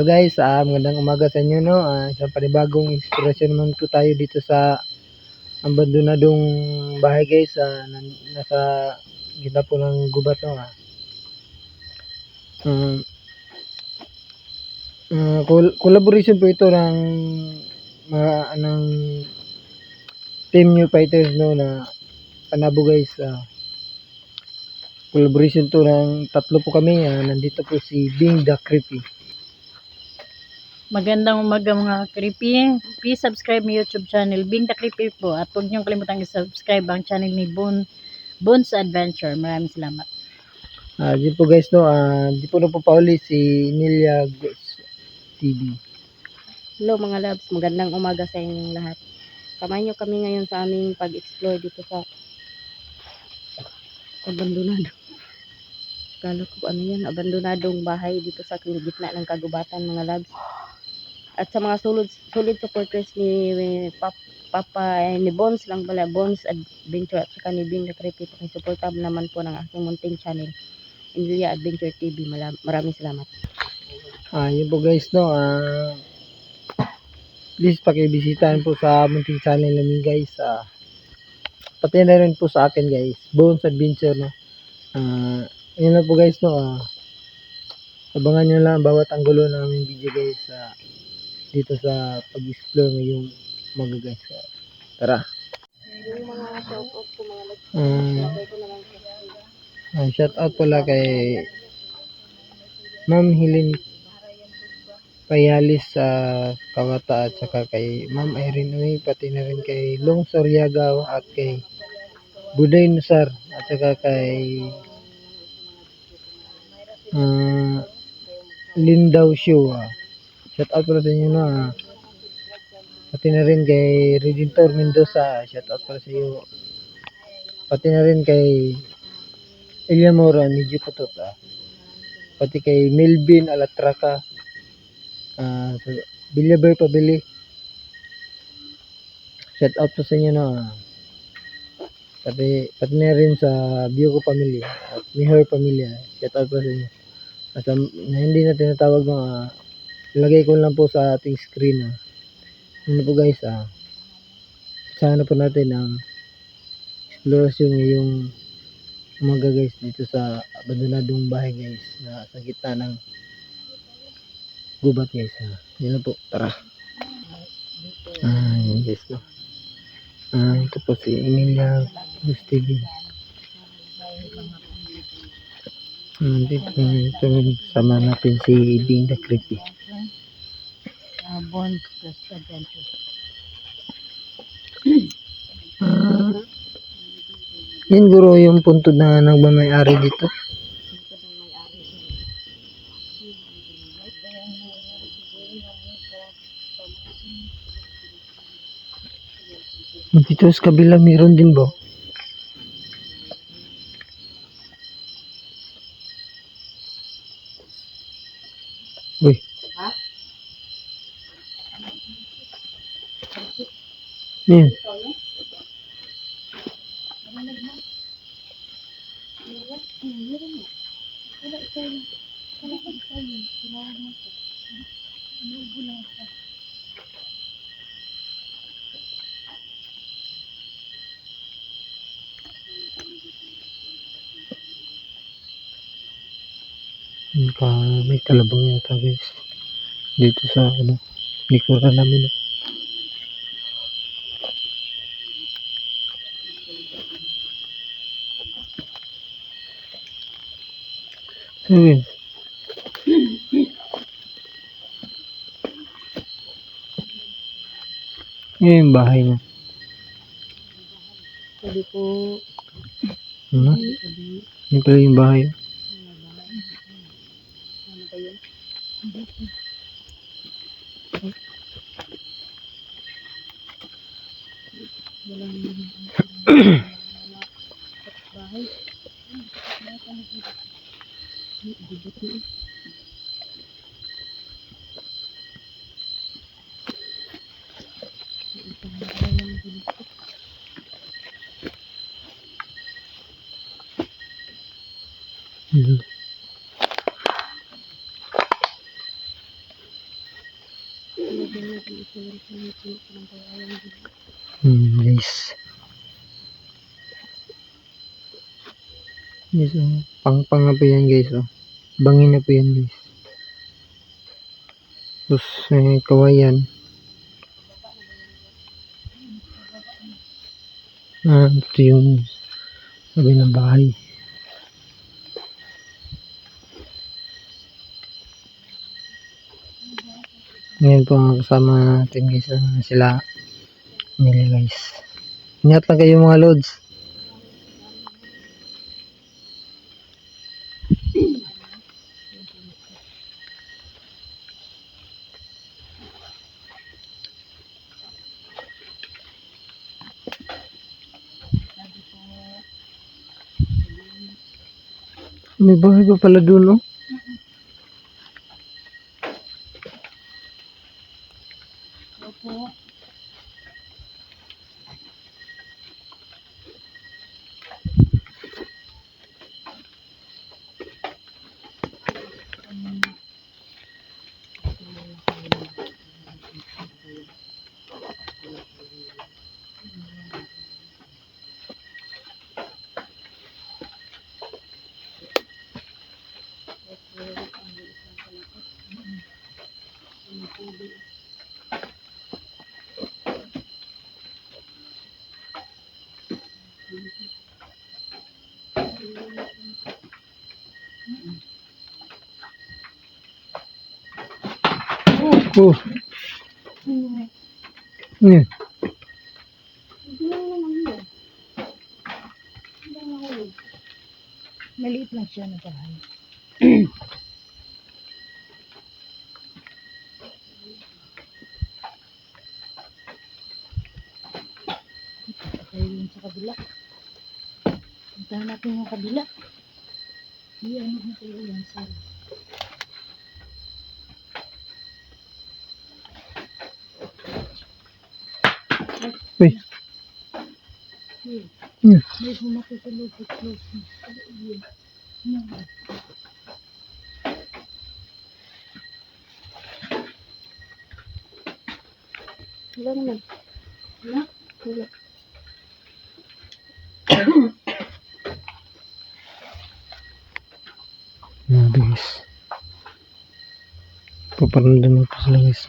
guys, magandang umaga sa inyo, no. Isang panibagong inspirasyon naman po tayo dito sa abandonadong bahay guys, nasa gitna po ng gubat, no. Collaboration po ito ng Team New Fighters, no, na Panabo guys. Collaboration to ng tatlo po kami. Nandito po si Bing the Creepy. Magandang umaga mga creepy. Please subscribe my YouTube channel, Bing the Creepy po. At huwag niyong kalimutang i-subscribe ang channel ni Bones Adventure. Maraming salamat. Di po guys, no, di po na po pauli si Nelia Ghost TV. Hello mga loves, magandang umaga sa inyong lahat. Samahan niyo kami ngayon sa aming pag-explore dito sa abandonado. Kala ko ano yan, abandonadong bahay dito sa gitna ng kagubatan mga loves. At sa mga solid supporters ni Papa ni Bones lang pala, Bones Adventure at saka ni Bing the Creepy, pakisuporta naman po ng aking munting channel, Emilia Adventure TV. Maraming salamat. Yun po guys, no, please pakibisitahin po sa munting channel namin guys. Pati na rin po sa akin guys, Bones Adventure, no. Yun na po guys, no. Abangan nyo lang bawat anggulo ng aming video guys, dito sa pag-explore ngayong umaga guys. Tara. Yung mga shoutout ko mga Shout out pala kay Ma'am Helen Payalis sa Kawata, at saka kay Ma'am Irene Uy, pati na rin kay Long Soriagaw at kay Buday Nusar, at saka kay Lindaw Show. Shout out pala sa inyo, no. Pati na rin kay Redentor Mendoza, shout out pala sa iyo. Pati na rin kay Elia Mora, medyo putot. Pati kay Melvin Alatraca, Billaboy Pabili, shout out po sa inyo, no. Pati na rin sa Bioko Pamilya at Mihor Pamilya, shout out po sa inyo. At na hindi na tinatawag, no, ilagay ko lang po sa ating screen. Yun po guys, sana po natin ang explorasyon ngayong umaga guys dito sa abandonadong bahay guys, na sa gitna ng gubat guys. Yun na po, tara. Yun guys, no. Ito po si Emilia Ghost TV. Dito sama natin si Bing the Creepy. Bones Adventure. Yan guro yung punto na nagmamayari dito. Dito sa kabila meron din ba? Uy. Yan. May talabang yata guys dito sa likuran namin. Yun. Yun yung bahay niya. Sabi ko, Yun pala yung bahay. ano ba yun? Bahay. Guys. Guys, oh. Pang na po yan guys, oh. Bangin na po yan guys. Tapos, kawayan. Ito yung sabi ng bahay. Ngayon po ang kasama natin guys, sila nila guys. Ingat lang kayo mga lods. May bahay pa pala dun, oh. Opo. Oh. Ano? Maliit lang siya na bahay. Tayo yun sa kabila. Puntahan natin yung kabila. Iyan mo tayo yan, sir. Uy. May humaki sa lupit. Wala naman. Wala? Wala. Guys. Paparandan mo pa sila guys.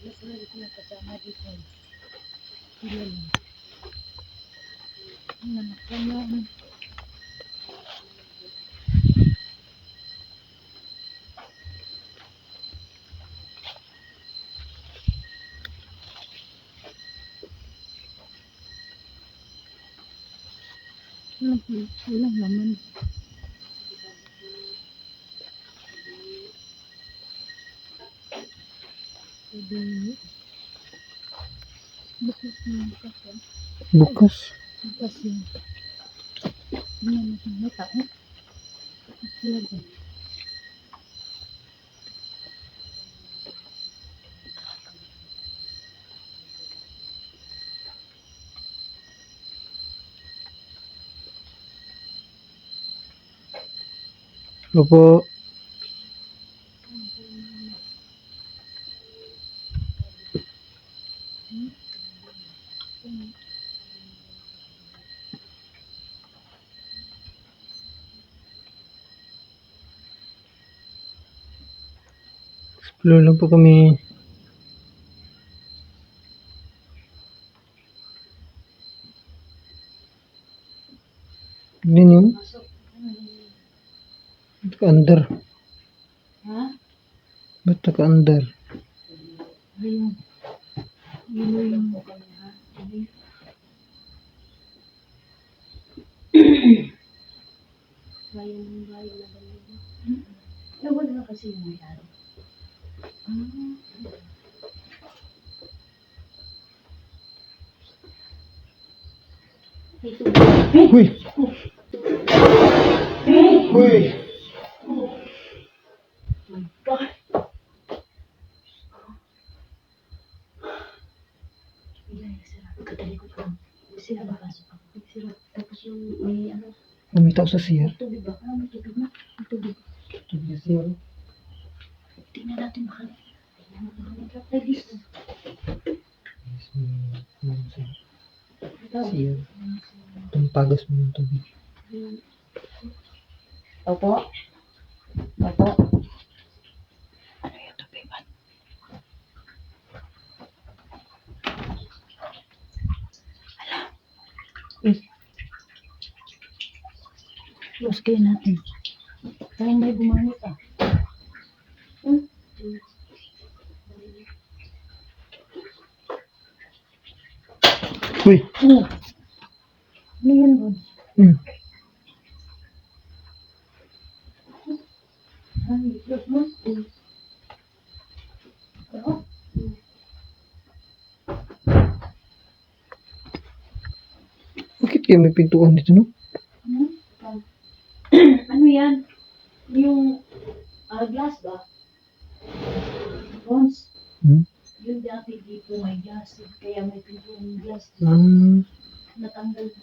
Wala sila dito na kasama dito. Sila lang. Ang anak ko na. Walang laman. Bukas na kasi. Bukas. Bukas yun. Hindi naman siya may tao. Sila dyan. Opo. Explore lang po kami. Ano yun? Ba't ka-under? Ha? Ba't ka-under? Ayun. Yun yung bayan ng bayan na dalawa. Nawala na kasi yung may-ari. Ito. Uy! Uy! tao sa CR. Tubig ba? May tubig na. May tubig. Tubig sa CR. Tingnan natin baka. Ladies. CR. Itong tagas mo yung tubig. Opo. Opo. Ano yung tubig ba? Close kayo natin. Parang may gumamit ah. Uy! Ano? Ano yan, Bod? Hmm. Ay, close mo? Ano? Bakit kayo may pintuan dito, no? Ano? Ano yan? Yung glass ba? Bones? Hmm? Yung dati dito may glass. Kaya may pintuang glass. Ah, Natanggal na.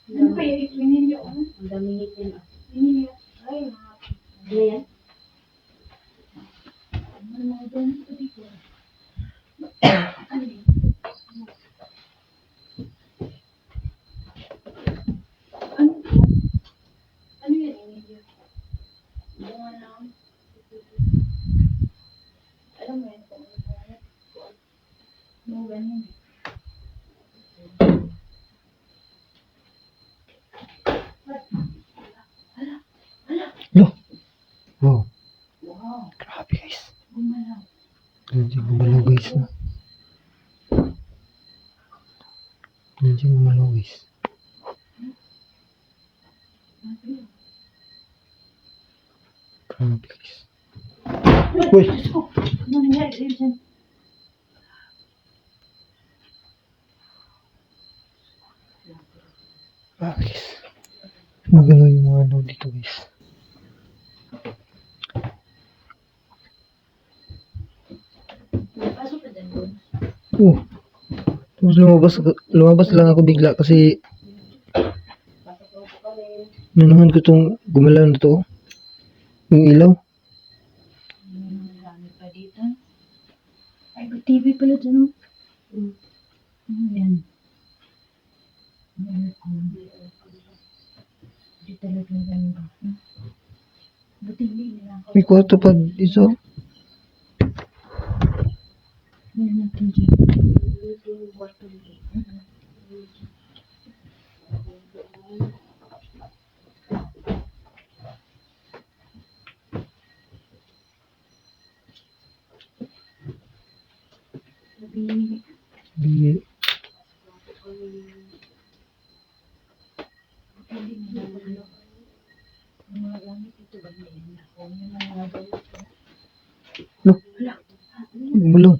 Ano kaya ito? Ninyo? Ang daming ngipin. Ninyo? Ay, mga Ano yan? mga bones ko dito. Ano yun? Ano? Ano yan? Ninyo? Bunga lang. Alam mo yan kung ano po. Mga ganyan. no. Wow. Wow. Grabe, guys. Gumalaw. Nandiyan gumalaw, guys, no? Nandiyan gumalaw, guys. Grabe, guys. Uy! Ano nangyari sa'yo dyan? Grabe, guys. Magalaw yung mga ano dito, guys. Pasok ka dyan, Bon. Oh. Tapos lumabas lang ako bigla kasi nanuhan ko tong gumalaw na to. Yung ilaw. Marami pa dito. Ay, may TV pala dyan. Ano yan? Hindi talaga ganda. Buti hindi nila ako. May kwarto pa dito. Ano natin dyan? Sabi, Di, hindi nila ako. Yung mga gamit ito ba nila? Kung yung mga gamit ko. no, Wala. gumalaw.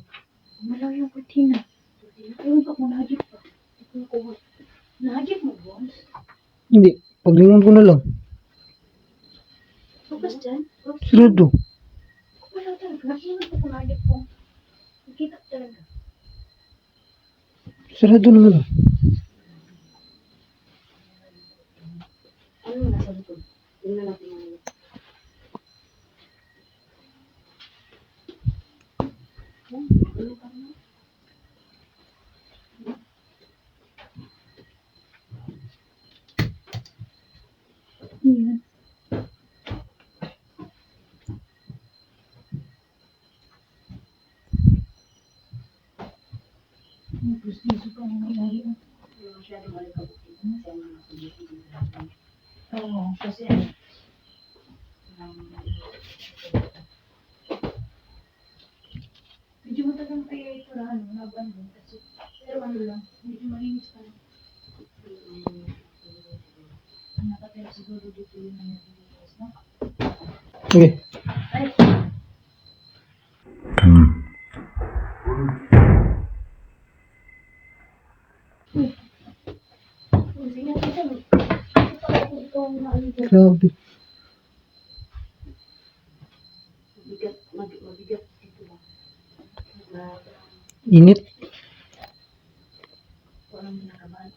Malaw yung kutina. Ewan ko kung nahagip pa. Hindi ko nakuha. Nahagip mo, Bon? Hindi, paglingon ko na lang. Bukas dyan? Sarado. Wala talaga. Ewan ko kung nahagip po. Nakita ko talaga. Sarado naman. Ano nasa likod? Tingnan natin yung ano. Ayan. Gusto pa ng ilahi. Oo, kasi medyo matagal kaya ito na ano, nabandon kasi pero ano lang, medyo malinis pa lang. Ang nakatira siguro dito yung mga dito, no? Okay. Ay! Sige, sige. Ito ang naalala. Grabe. Mabigat dito ba? Init. Walang kinakabahan.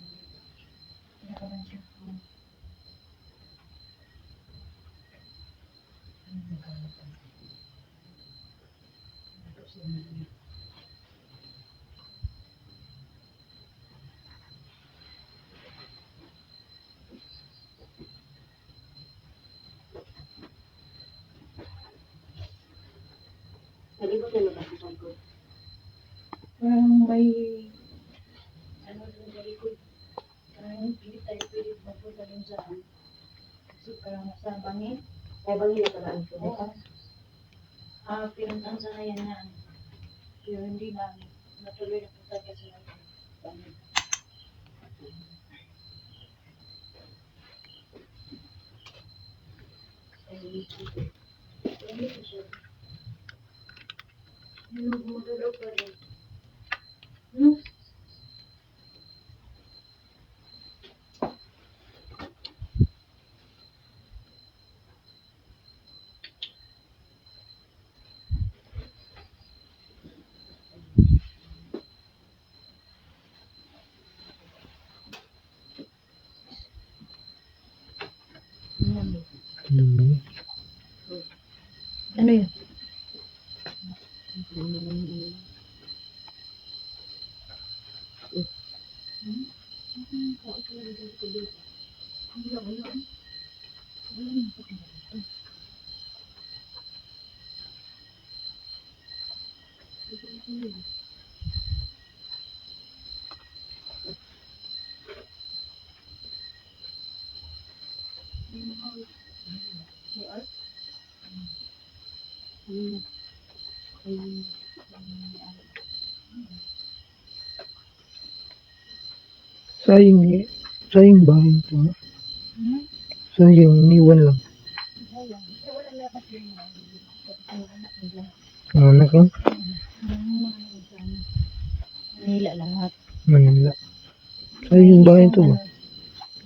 Nalibot na ba sa ko? Parang may ano doon sa likod. Parang hindi tayo pwede magpunta doon sa kasi parang sa bangin. Ay bang hinakaraan ko? Oo. Pinuntahan sa kanya na pero hindi na natuloy na punta kasi ng bangin. Nilugmudulog pa rin. Ano yun? Sayang eh. Sayang bahay ito. Sayang, iniwan lang. Anak lang. Manila lahat. Manila. Sayang bahay ito ba?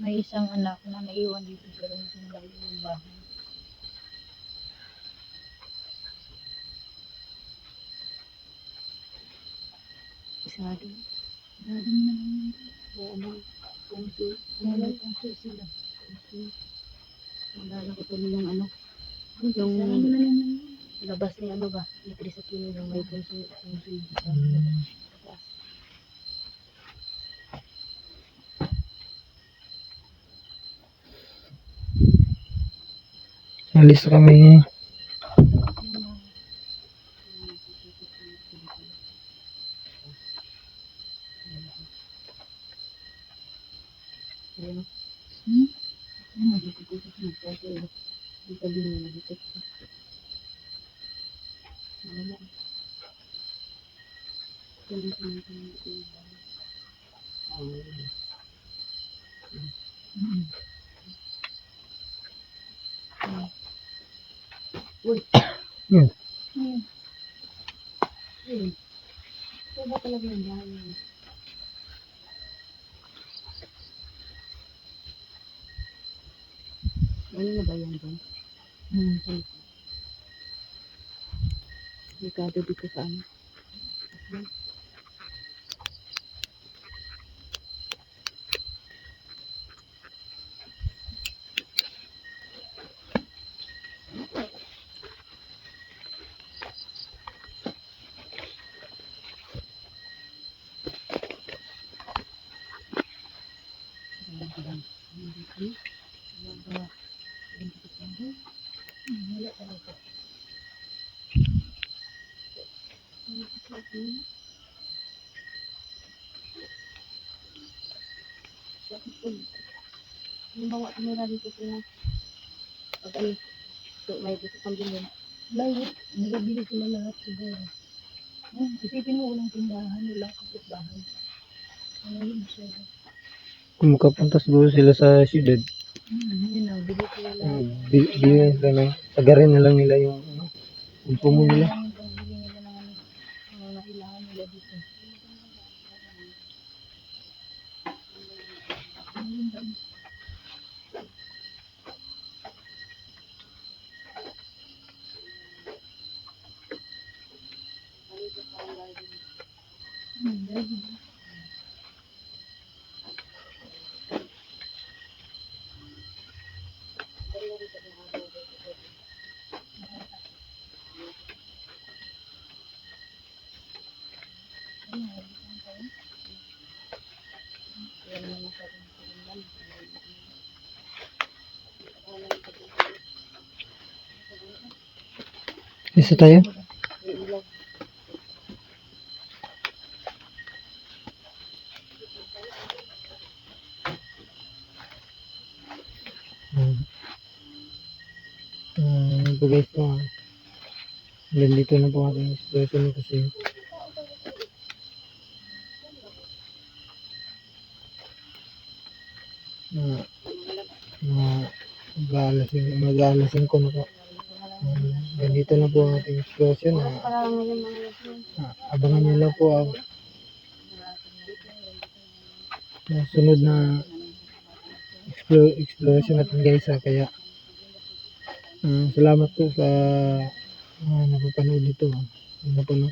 May isang anak na naiwan dito pero hindi nila yung bahay. Isado. Dadam na lang. Ano? Kungsi. Wala pang sila. Nalala ko tuloy yung ano. Yung Sana mo na naman. labas ni ano ba? Ni Chris Aquino yung may kungsi. Alis kami. Yan. Ito ba talaga yung bahay? Ano na ba yan doon? Delikado dito sa ano? Yung bawa tumira dito sila. Pag ano, so may gusto kang bilhin. Bakit? Nagabili sila lahat siguro. Isipin mo walang tindahan, wala kapit bahay. Ano yun siya? Kung makapunta siguro sila sa syudad, Yun na, bili sila lahat. bilhin sila ng tagarin na lang nila yung consumo nila. Yung pagbili nila ng ano, mga kailangan nila dito. Isa tayo? Yun po guys po. Dito na po ating expression kasi mag-aalasin ko na po. Ganito na po ang ating expression. Abangan nyo lang po ang sunod na exploration natin guys. Kaya salamat po sa napapanood nito. Ano po no?